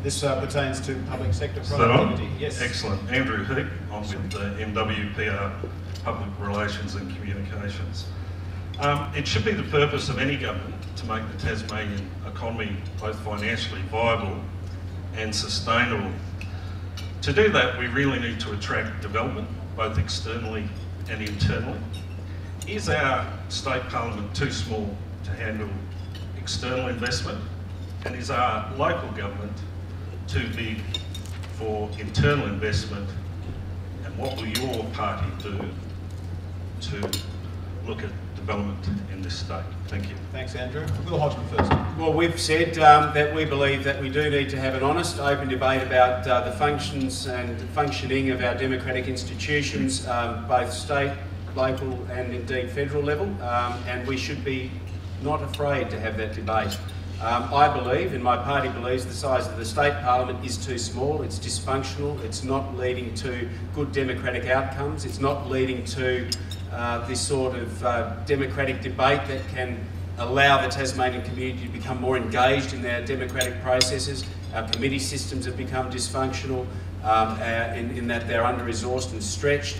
This pertains to public sector productivity. Yes. Excellent. Andrew Heap. I'm with MWPR, Public Relations and Communications. It should be the purpose of any government to make the Tasmanian economy both financially viable and sustainable. To do that, we really need to attract development, both externally and internally. Is our state parliament too small to handle external investment? And is our local government too big for internal investment? And what will your party do to look at development in this state? Thank you. Thanks, Andrew. Will Hodgman first. Well, we've said that we believe that we do need to have an honest, open debate about the functions and functioning of our democratic institutions, both state, local and indeed federal level, and we should be not afraid to have that debate. I believe, and my party believes, the size of the state parliament is too small, it's dysfunctional, it's not leading to good democratic outcomes, it's not leading to this sort of democratic debate that can allow the Tasmanian community to become more engaged in their democratic processes. Our committee systems have become dysfunctional in that they're under-resourced and stretched.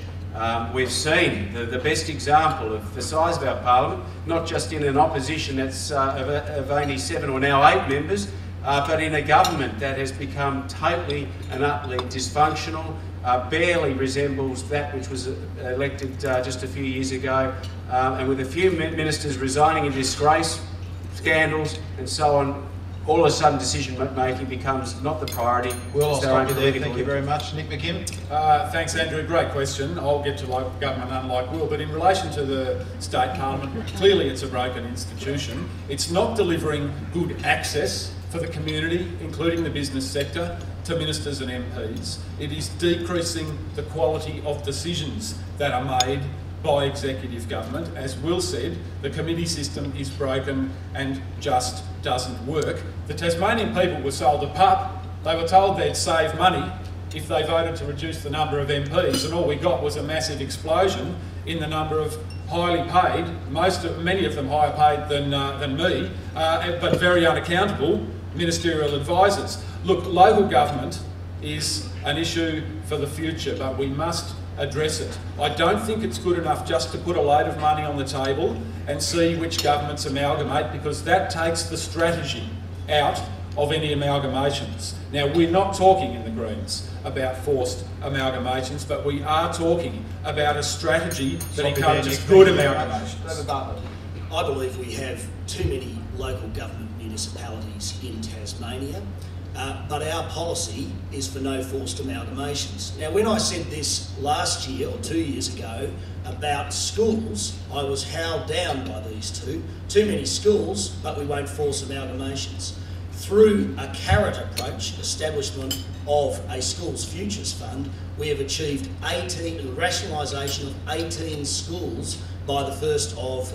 We've seen the best example of the size of our parliament, not just in an opposition that's of only 7 or now 8 members, but in a government that has become totally and utterly dysfunctional, barely resembles that which was elected just a few years ago, and with a few ministers resigning in disgrace, scandals and so on, all of a sudden decision-making becomes not the priority. Will, I'll stop you there. Thank you very much. Nick McKim. Thanks, Andrew. Great question. I'll get to local government unlike Will, but in relation to the state parliament, clearly it's a broken institution. It's not delivering good access for the community, including the business sector, to ministers and MPs. It is decreasing the quality of decisions that are made by executive government. As Will said, the committee system is broken and just doesn't work. The Tasmanian people were sold a pup. They were told they'd save money if they voted to reduce the number of MPs, and all we got was a massive explosion in the number of highly paid, many of them higher paid than me, but very unaccountable ministerial advisors. Look, local government is an issue for the future, but we must address it. I don't think it's good enough just to put a load of money on the table and see which governments amalgamate, because that takes the strategy out of any amalgamations. Now, we're not talking in the Greens about forced amalgamations, but we are talking about a strategy that encourages good amalgamations. David Bartlett. I believe we have too many local government municipalities in Tasmania, but our policy is for no forced amalgamations. Now, when I said this last year or 2 years ago about schools, I was howled down by these two. Too many schools, but we won't force amalgamations. Through a carrot approach, establishment of a schools futures fund, we have achieved rationalisation of 18 schools by the 1st of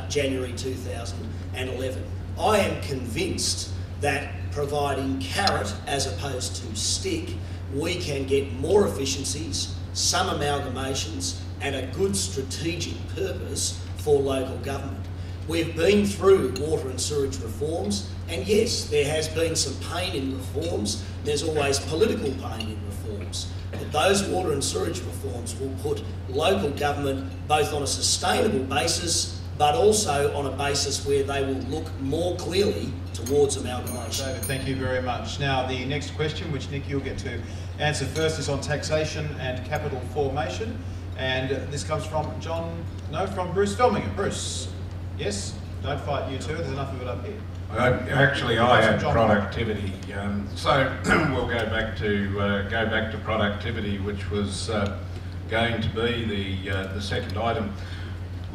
January 2011. I am convinced that providing carrot as opposed to stick, we can get more efficiencies, some amalgamations and a good strategic purpose for local government. We've been through water and sewage reforms, and yes, there has been some pain in reforms. There's always political pain in reforms. But those water and sewage reforms will put local government both on a sustainable basis, but also on a basis where they will look more clearly towards amalgamation. David, thank you very much. Now, the next question, which Nick, you'll get to answer first, is on taxation and capital formation. And this comes from from Bruce Felminger. Bruce, yes? Don't fight, you two. There's enough of it up here. Actually, I had productivity. So we'll go back to productivity, which was going to be the second item.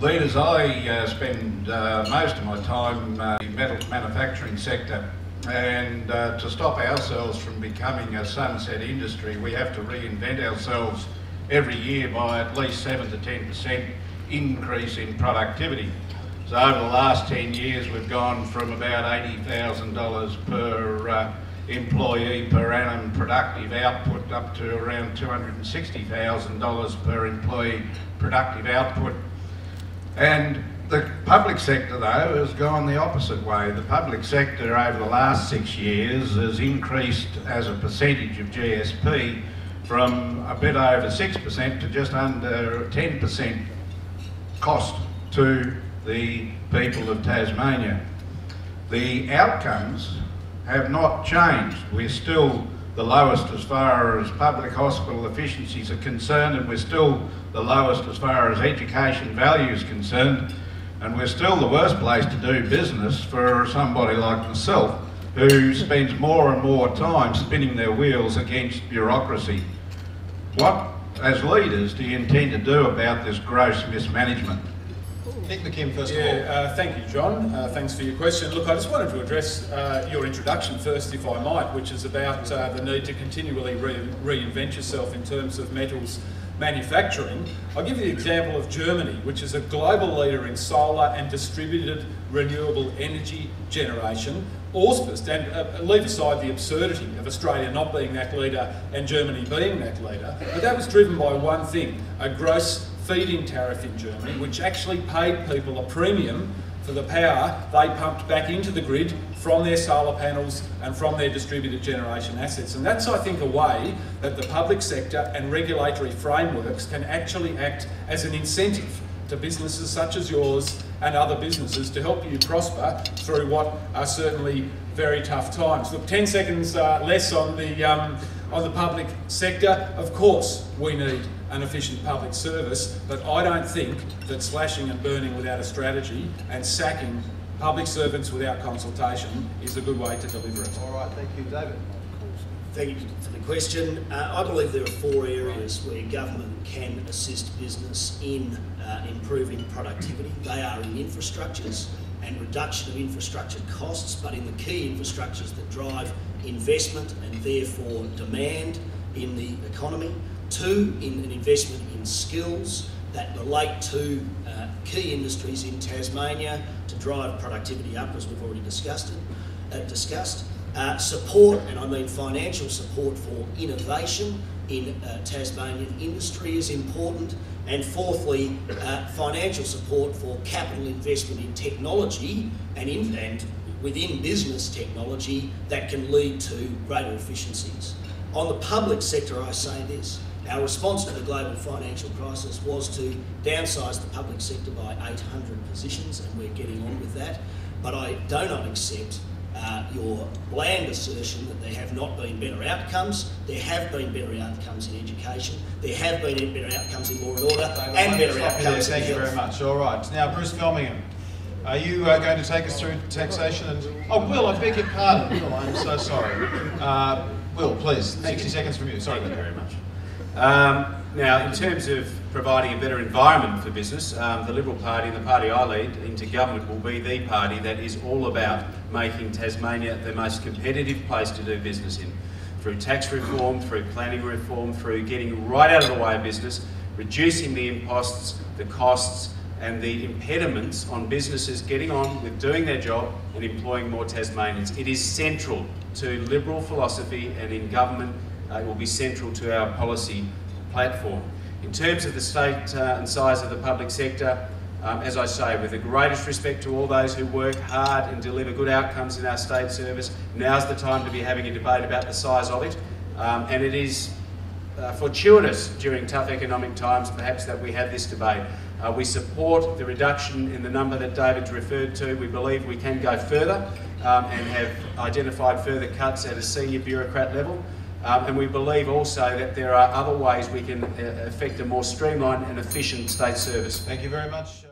Leaders, I spend most of my time in the metal manufacturing sector, and to stop ourselves from becoming a sunset industry, we have to reinvent ourselves every year by at least 7 to 10% increase in productivity. So over the last 10 years, we've gone from about $80,000 per employee per annum productive output up to around $260,000 per employee productive output. And The public sector, though, has gone the opposite way. The public sector over the last 6 years has increased as a percentage of GSP from a bit over 6% to just under 10% cost to the people of Tasmania. The outcomes have not changed. We're still the lowest as far as public hospital efficiencies are concerned, and we're still the lowest as far as education value is concerned, and we're still the worst place to do business for somebody like myself, who spends more and more time spinning their wheels against bureaucracy. What, as leaders, do you intend to do about this gross mismanagement? Nick McKim, first of all. Thank you, John. Thanks for your question. Look, I just wanted to address your introduction first, if I might, which is about the need to continually reinvent yourself in terms of metals manufacturing. I'll give you the example of Germany, which is a global leader in solar and distributed renewable energy generation. Auspiced, and leave aside the absurdity of Australia not being that leader and Germany being that leader, but that was driven by one thing, a gross feed-in tariff in Germany, which actually paid people a premium for the power they pumped back into the grid from their solar panels and from their distributed generation assets. And that's, I think, a way that the public sector and regulatory frameworks can actually act as an incentive to businesses such as yours and other businesses to help you prosper through what are certainly very tough times. Look, 10 seconds less on the public sector. Of course, we need an efficient public service, but I don't think that slashing and burning without a strategy and sacking public servants without consultation is a good way to deliver it. All right, thank you, David. Thank you for the question. I believe there are 4 areas where government can assist business in improving productivity. They are in infrastructures and reduction of infrastructure costs, but in the key infrastructures that drive investment and therefore demand in the economy. 2, in an investment in skills that relate to key industries in Tasmania to drive productivity up, as we've already discussed. Support, and I mean financial support for innovation in Tasmanian industry is important. And fourthly, financial support for capital investment in technology and within business technology that can lead to greater efficiencies. On the public sector, I say this. Our response to the global financial crisis was to downsize the public sector by 800 positions, and we're getting on with that. But I do not accept your bland assertion that there have not been better outcomes. There have been better outcomes in education. There have been better outcomes in law and order, and better outcomes in health. Thank you very much. All right. Now, Bruce Felmingham, are you going to take us through taxation? Oh, Will, I beg your pardon. Will, I'm so sorry. Will, please, 60 seconds from you. Sorry. Thank you very much. Now, in terms of providing a better environment for business, the Liberal Party and the party I lead into government will be the party that is all about making Tasmania the most competitive place to do business in. Through tax reform, through planning reform, through getting right out of the way of business, reducing the imposts, the costs and the impediments on businesses getting on with doing their job and employing more Tasmanians. It is central to Liberal philosophy, and in government it will be central to our policy platform. In terms of the state and size of the public sector, as I say, with the greatest respect to all those who work hard and deliver good outcomes in our state service, now's the time to be having a debate about the size of it. And it is fortuitous during tough economic times, perhaps, that we have this debate. We support the reduction in the number that David's referred to. We believe we can go further and have identified further cuts at a senior bureaucrat level. And we believe also that there are other ways we can effect a more streamlined and efficient state service. Thank you very much.